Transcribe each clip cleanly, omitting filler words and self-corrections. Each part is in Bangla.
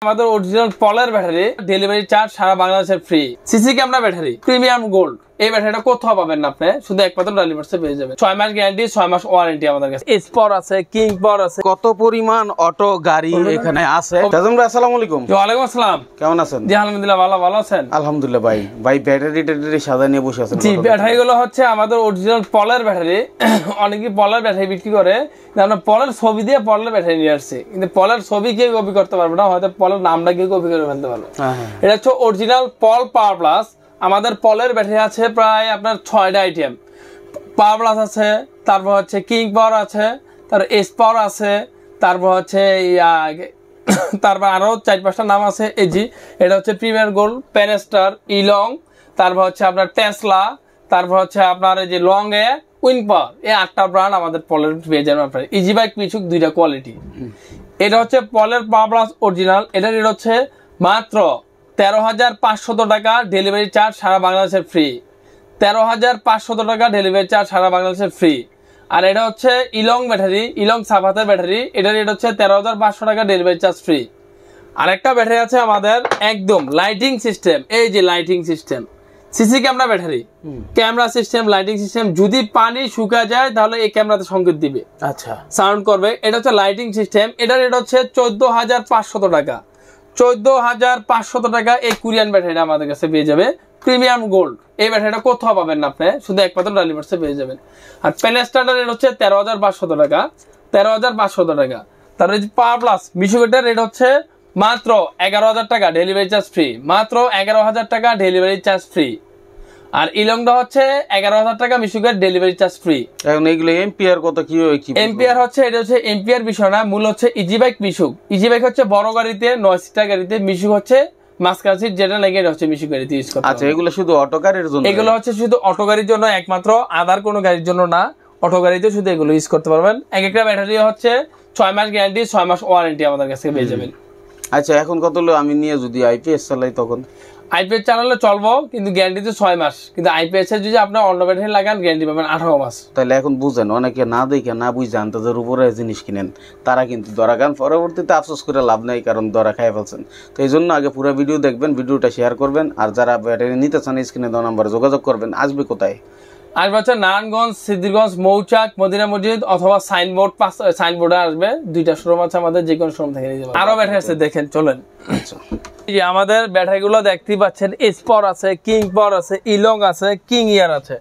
আমাদের অরিজিনাল পলের ব্যাটারি, ডেলিভারি চার্জ সারা বাংলাদেশের free. CC camera battery, premium gold. এই ব্যাটারিটা কোথাও পাবেন না আপনি, শুধু একমাত্র ডালিভার্সে পেয়ে যাবেন। 6 মাস গ্যারান্টি, 6 মাস ওয়ারেন্টি আমাদের কাছে। স্পর আছে, কিং পাওয়ার আছে। কত পরিমাণ অটো গাড়ি এখানে আছে। সাজান ভাই আসসালামু আলাইকুম। ওয়ালাইকুম আসসালাম। কেমন আছেন? জি আলহামদুলিল্লাহ, ভালো আছেন? আলহামদুলিল্লাহ ভাই। ভাই ব্যাটারি সাজা নিয়ে বসে আছেন? জি, ব্যাটারি গুলো হচ্ছে আমাদের অরিজিনাল পলের ব্যাটারি। অনেকে পলের ব্যাটারি বিক্রি করে, আমরা পলের ছবি দিয়ে পলের ব্যাটারি নিয়ে আসছি, কিন্তু পলের ছবি কেউ কপি করতে পারবে না, হয়তো পলের নামটা কেউ কপি করে ফেলতে পারবে। এটা হচ্ছে অরিজিনাল পল পাওয়ার প্লাস। আমাদের পলের ব্যাটারি আছে প্রায় আপনার 6টা আইটেম। পাওয়ার প্লাস আছে, তারপর হচ্ছে কিং পাওয়ার আছে, তারপর এস পাওয়ার আছে, তারপর হচ্ছে তারপর আরো 4-5টা নাম আছে। এজি, এটা হচ্ছে প্রিমিয়ার গোল্ড, পেনেস্টার, ইলং, তারপর হচ্ছে আপনার টেসলা, তারপর হচ্ছে আপনার এই যে লং এ, উইন পাওয়ার। এই 8টা ব্র্যান্ড আমাদের পলের পেয়ে যাবেন আপনার। ইজি বাইক পিছুক 2টা কোয়ালিটি। এটা হচ্ছে পলের পাওয়ার প্লাস অরিজিনাল। এটার রেট হচ্ছে মাত্র 13,500 টাকা, ডেলিভারি চার্জ সারা বাংলাদেশের ফ্রি। 13,500 টাকা ডেলিভারি চার্জ সারা বাংলাদেশের ফ্রি। আর এটা হচ্ছে ইলং ব্যাটারি, ইলং সাফাতের ব্যাটারি। এটার রেট হচ্ছে 13,500 টাকা, ডেলিভারি চার্জ ফ্রি। আরেকটা ব্যাটারি আছে আমাদের একদম লাইটিং সিস্টেম। এই যে lighting system, CC camera battery, camera system, lighting system. যদি পানি শুকায় যায় তাহলে এই ক্যামেরাতে সংকেত দিবে, আচ্ছা সাউন্ড করবে। এটা হচ্ছে লাইটিং সিস্টেম। এটার রেট হচ্ছে 14,500 টাকা। 14,500 টাকা এই কোরিয়ান ব্যাটারিটা আমাদের কাছে পেয়ে যাবে। Premium gold. এই ব্যাটারিটা কোথাও পাবেন না আপনি, শুধু একমাত্র ডালিভার্সে পেয়ে যাবেন। আর পেনেস্টারের রেট হচ্ছে 13,500 টাকা। 13,500 টাকা। তার পাওয়ার প্লাস মিশুকেটের রেট হচ্ছে মাত্র 11,000 টাকা, ডেলিভারি চার্জ ফ্রি। মাত্র 11,000 টাকা, ডেলিভারি চার্জ ফ্রি। আর ইলংটা হচ্ছে 11,000 টাকা, মিশুকেট ডেলিভারি চার্জ ফ্রি। এখন এগুলো এম্পিয়ার কত কি এম্পিয়ার হচ্ছে, এটা হচ্ছে এম্পিয়ার বিষয় না, মূল হচ্ছে ইজি বাইক মিশুক। ইজি বাইক হচ্ছে বড় গাড়িতে, 9 সিটার গাড়িতে। মিশুক হচ্ছে মাঝখান সিট, যেটা নাকি এটা হচ্ছে মিশুক গাড়িতে ইউজ করতে। আচ্ছা, এগুলো শুধু অটো গাড়ির জন্য? এগুলো হচ্ছে শুধু অটো গাড়ির জন্য একমাত্র, আদার কোনো গাড়ির জন্য না। অটো গাড়িতে শুধু এগুলো ইউজ করতে পারবেন। এক একটা ব্যাটারি হচ্ছে 6 মাস গ্যারান্টি, 6 মাস ওয়ারেন্টি আমাদের কাছে পেয়ে যাবেন। আচ্ছা, এখন কত হলো আমি নিয়ে যদি আইপিএস চালাই তখন? আইপিএস চালালে চলবো, কিন্তু গ্যারান্টি তো 6 মাস। কিন্তু আইপিএস এর যদি আপনার অন্য ব্যাটারি লাগান, গ্যারান্টি পাবেন 18 মাস। তাহলে এখন বুঝেন, অনেকে না দেখে না বুঝে আন্দাজের উপরে জিনিস কিনেন, তারা কিন্তু ধরা খান। পরবর্তীতে আফসোস করে লাভ নাই, কারণ ধরা খাই ফেলছেন। তো এই জন্য আগে পুরো ভিডিও দেখবেন, ভিডিওটা শেয়ার করবেন। আর যারা ব্যাটারি নিতে চান, স্ক্রিনে দেওয়া নাম্বারে যোগাযোগ করবেন। আসবে কোথায়? আসবে হচ্ছে নারায়ণগঞ্জ, সিদ্ধিরগঞ্জ, মৌচাক, মদিনা মসজিদ, অথবা সাইনবোর্ড। সাইনবোর্ডে আসবে। 2টা শোরুম আছে আমাদের, যে কোনো শোরুম থেকে নিতে পারবেন। আরো ব্যাটারি আছে, দেখেন চলেন। আচ্ছা, এই আমাদের ব্যাটারি গুলো দেখতেই পাচ্ছেন। স্পর আছে, কিং পাওয়ার আছে, ইলং আছে, কিং ইয়ার আছে।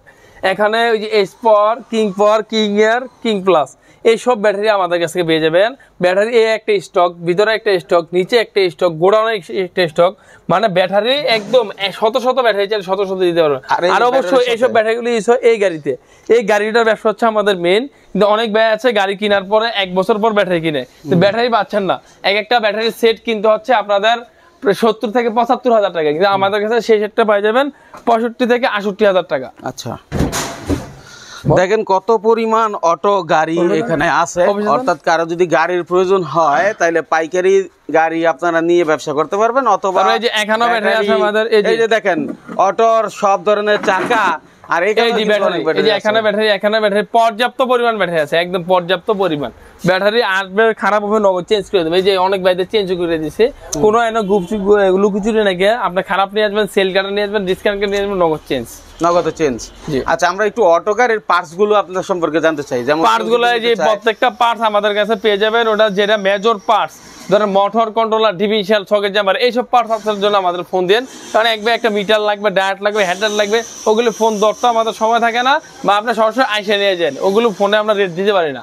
এখানে ওই যে স্পর, কিং পাওয়ার, কিং ইয়ার, কিং প্লাস, এইসব ব্যাটারি আমাদের কাছে পেয়ে যাবেন। ব্যাটারি একটা স্টক, ভিতরে একটা স্টক, নিচে একটা স্টক, গোডাউনে একটা স্টক। মানে ব্যাটারি একদম শত ব্যাটারি চাই, শত দিতে পারবেন। আর অবশ্যই এইসব ব্যাটারিগুলি ইউজ হয় এই গাড়িতে। এই গাড়িটার ব্যবসা হচ্ছে আমাদের মেন। কিন্তু অনেক ব্যয় আছে, গাড়ি কেনার পরে 1 বছর পর ব্যাটারি কিনে, কিন্তু ব্যাটারি পাচ্ছেন না। একটা ব্যাটারি সেট কিনতে হচ্ছে আপনাদের 70 থেকে 75,000 টাকা, কিন্তু আমাদের কাছে সেই সেটটা পাই যাবেন 65 থেকে 68,000 টাকা। আচ্ছা, দেখেন কত পরিমাণ অটো গাড়ি এখানে আছে। অর্থাৎ কারো যদি গাড়ির প্রয়োজন হয়, তাহলে পাইকারি গাড়ি আপনারা নিয়ে ব্যবসা করতে পারবেন। অথবা এই যে এখানে ব্যাটারি আছে আমাদের, এই যে দেখেন অটোর সব ধরনের চাকা। আর এখানে ব্যাটারি পর্যাপ্ত পরিমাণ ব্যাটারি আছে, একদম পর্যাপ্ত পরিমাণ ব্যাটারি। আসবে, খারাপ হবে, নগদ চেঞ্জ করে দেবে। এই যে অনেক ভাইদের চেঞ্জ করে দিচ্ছে, কোনো লুকুচুরি নাকি। আপনি খারাপ নিয়ে আসবেন, সেল কাটা নিয়ে আসবেন, ডিসকাউন্ট নিয়ে আসবেন, নগদ চেঞ্জ। আচ্ছা, আমরা একটু অটো গাড়ির পার্টস গুলো আপনার সম্পর্কে জানতে চাই। যেমন পার্টস গুলো, এই যে প্রত্যেকটা পার্টস আমাদের কাছে পেয়ে যাবেন। ওটা যেটা মেজর পার্টস, ধরেন motor controller, differential, socket jumper, এইসব পার্টস আপনার জন্য আমাদের ফোন দেন। কারণ একটা মিটার লাগবে, ডায়েট লাগবে, হেডার লাগবে, ওগুলো ফোন ধরতে আমাদের সময় থাকে না, বা আপনি সরাসরি আইসে নিয়ে যান। ওগুলো ফোনে আমরা রেট দিতে পারি না।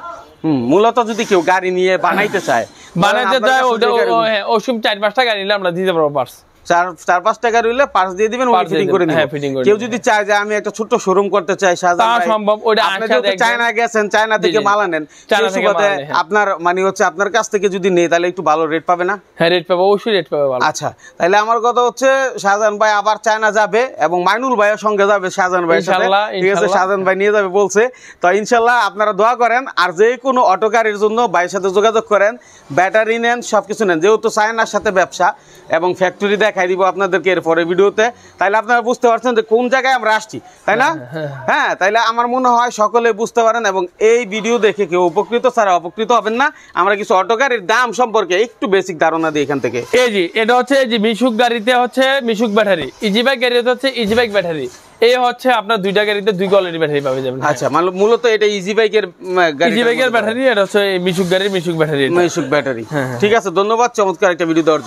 মূলত যদি কেউ গাড়ি নিয়ে বানাইতে চায়, ওসব 4-5টা গাড়ি নিলে আমরা দিতে পারবো পার্টস। 4-5 টাকা রইলে পার্টস দিয়ে দিবেন, ওই ফিটিং করে নিবেন। কেউ যদি চায় যে আমি একটা ছোট শোরুম করতে চাই, সম্ভব। আপনি যদি চায়না গেছেন, চায়না থেকে মাল আনেন, আপনার মানে হচ্ছে আপনার কাছ থেকে যদি নেই, তাহলে একটু ভালো রেট পাবে না? হ্যাঁ, রেট পাবে, অবশ্যই রেট পাবে ভালো। আচ্ছা, তাহলে আমার কথা হচ্ছে শাহজাহান ভাই আবার চায়না যাবে, এবং মাইনুল ভাইয়ের সঙ্গে যাবে শাহজাহান ভাইয়ের সাথে। ঠিক আছে, শাহজাহান ভাই নিয়ে যাবে বলছে। তো ইনশাল্লাহ আপনারা দোয়া করেন। আর যে কোনো অটো গাড়ির জন্য ভাইয়ের সাথে যোগাযোগ করেন, ব্যাটারি নেন, সবকিছু নেন। যেহেতু চায়নার সাথে ব্যবসা এবং ফ্যাক্টরি দেখাই দিব আপনাদেরকে এর পরে ভিডিওতে, তাইলে আপনারা বুঝতে পারছেন যে কোন জায়গায় আমরা আসছি, তাই না? হ্যাঁ, তাইলে আমার মনে হয় সকলে বুঝতে পারেন এবং এই ভিডিও দেখে কেউ উপকৃত ছাড়া অপকৃত হবেন না। আমরা কিছু অটো গাড়ির দাম সম্পর্কে একটু বেসিক ধারণা দিই এখান থেকে। এই জি এটা হচ্ছে এই যে মিশুক গাড়িতে হচ্ছে মিশুক ব্যাটারি, ইজি বাইক গাড়িতে হচ্ছে ইজি বাইক ব্যাটারি। এই হচ্ছে আপনার দুইটা গাড়িতে দুই কোয়ালিটি ব্যাটারি পাবে যাবেন। আচ্ছা, মূলত এটা ইজি বাইকের ইজি বাইকের ব্যাটারি, এটা হচ্ছে মিশুক গাড়ির মিশুক ব্যাটারি। মিশুক ব্যাটারি, ঠিক আছে, ধন্যবাদ চমৎকার একটা ভিডিও দেওয়ার জন্য।